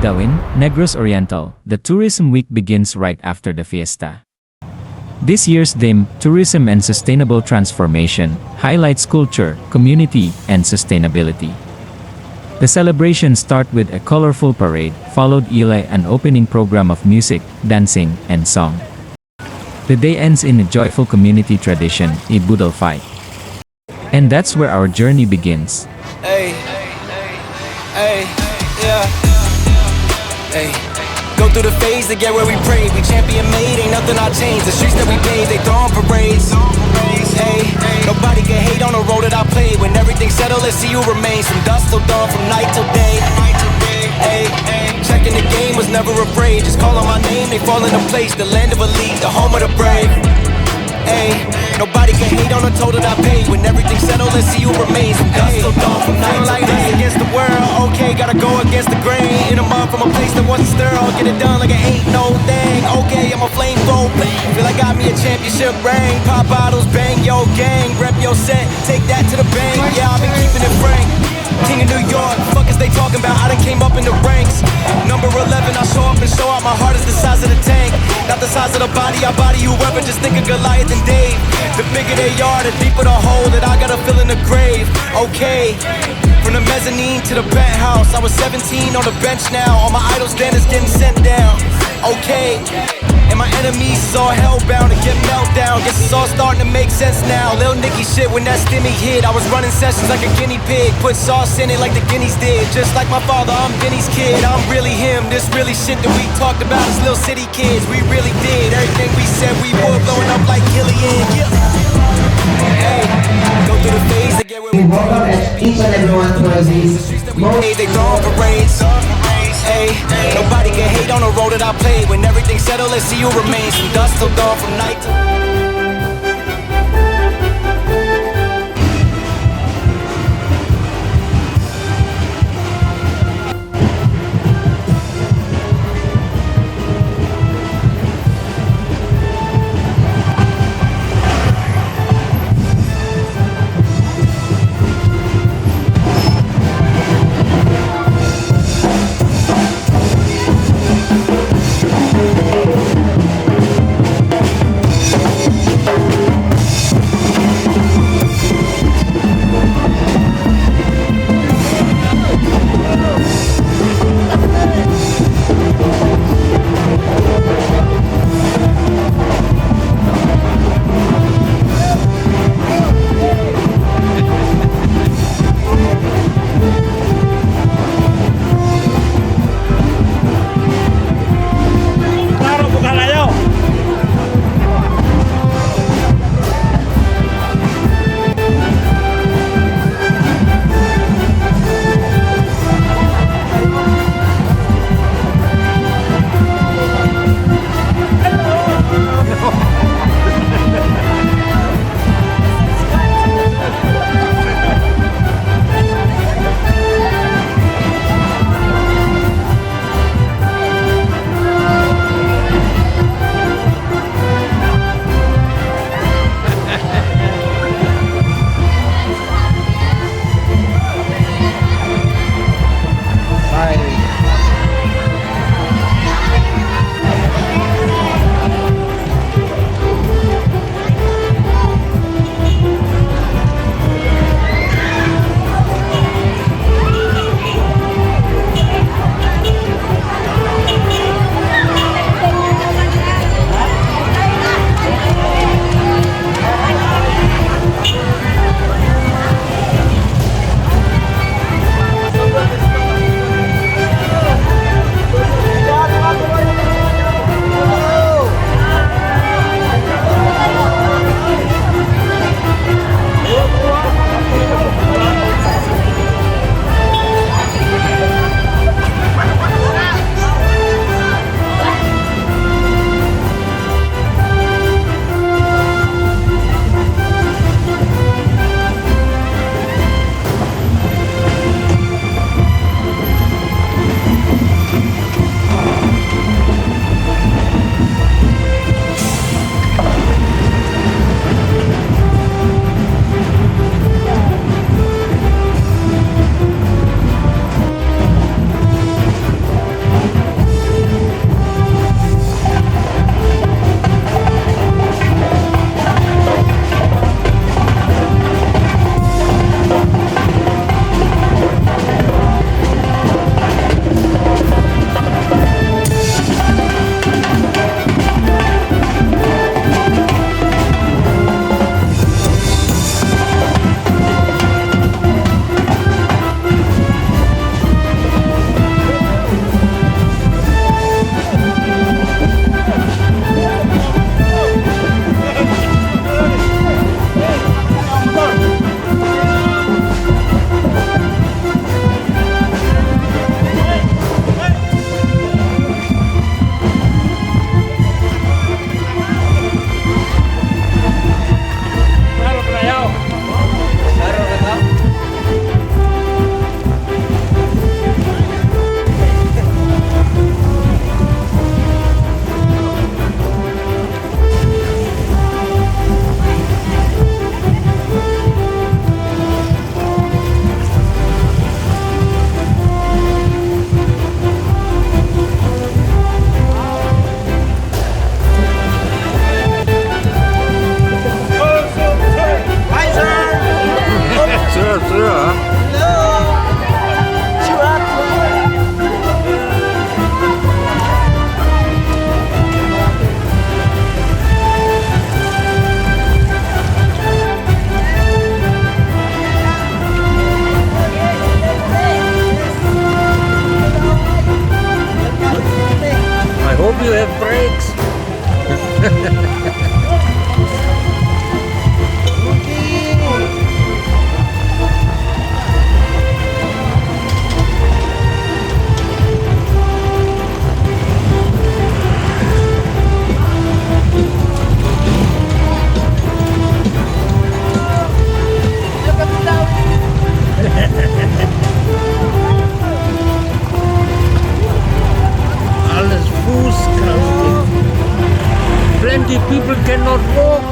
Dauin, Negros Oriental, the tourism week begins right after the Fiesta. This year's theme, Tourism and Sustainable Transformation, highlights culture, community, and sustainability. The celebrations start with a colorful parade, followed by an opening program of music, dancing, and song. The day ends in a joyful community tradition, a Boodle Fight. And that's where our journey begins. Hey, hey, yeah, hey. Go through the phase to get where we pray. We champion made, ain't nothing I change. The streets that we paved, they throwing parades. Hey, nobody can hate on the road that I played. When everything's settled, let's see who remains. From dusk till dawn, from night till day. Hey, checking the game, was never afraid. Just call on my name, they fall into place. The land of elite, the home of the brave. Ay, nobody can hate on the toll that I paid. When everything's settled, let's see who remains. From dusk till dawn, from night till day. Against the world, okay, gotta go against the grain. In a month from a place that wasn't stir, I'll get it done like it ain't no thing. Okay, I'm a flame bolt, feel like got me a championship ring. Pop bottles, bang yo gang, rep yo set, take that to the bank. Yeah, I've been keeping it frank. King of New York, fuck is they talking about? I done came up in the ranks. Number 11, I show up and show out. My heart is the size of the tank, not the size of the body. I body whoever, just think of Goliath and Dave. The bigger they are, the deeper the hole that I gotta fill in the grave. Okay, from the mezzanine to the penthouse, I was 17 on the bench now. All my idols then is getting sent down. Okay, and my enemies is all hellbound to get meltdown. Guess it's all starting to make sense now. Lil Nicky shit when that stimmy hit, I was running sessions like a guinea pig. Put sauce in it like the guineas did. Just like my father, I'm Vinny's kid. I'm really him, this really shit that we talked about as little city kids. We really did everything we said we would, blowing up like Killian. Yeah. Hey, go through the phase to get where we welcome each and everyone to these they throwing parades. Hey, nobody can hate on the road that I played. When everything's settled, let's see who remains. From dusk till dawn, from night till... I hope you have brakes. Alles Fußkraft. Plenty people cannot walk.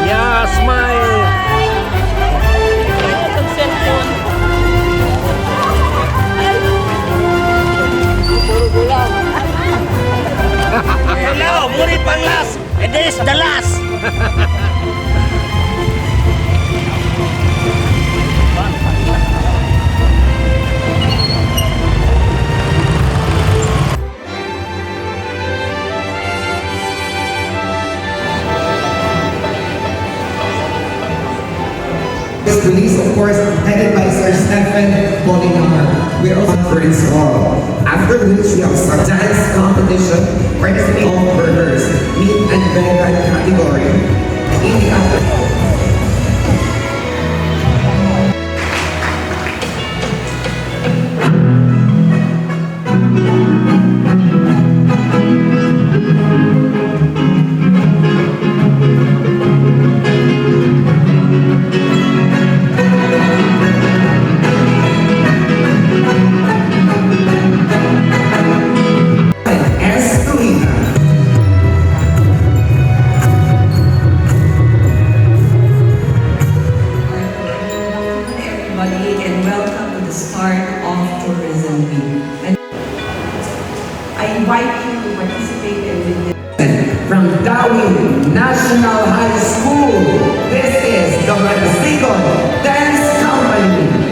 Yeah, smile. Hello, murid pang last. And this is the last. This release, of course, headed by Sir Stephen Bolinar. We're also for this all. After which we have some dance competition, participating all burgers, meat and vegan category. In the after. And welcome to the start of Tourism Week. And I invite you to participate in this. From Dauin National High School, this is the Manasigon Dance Company.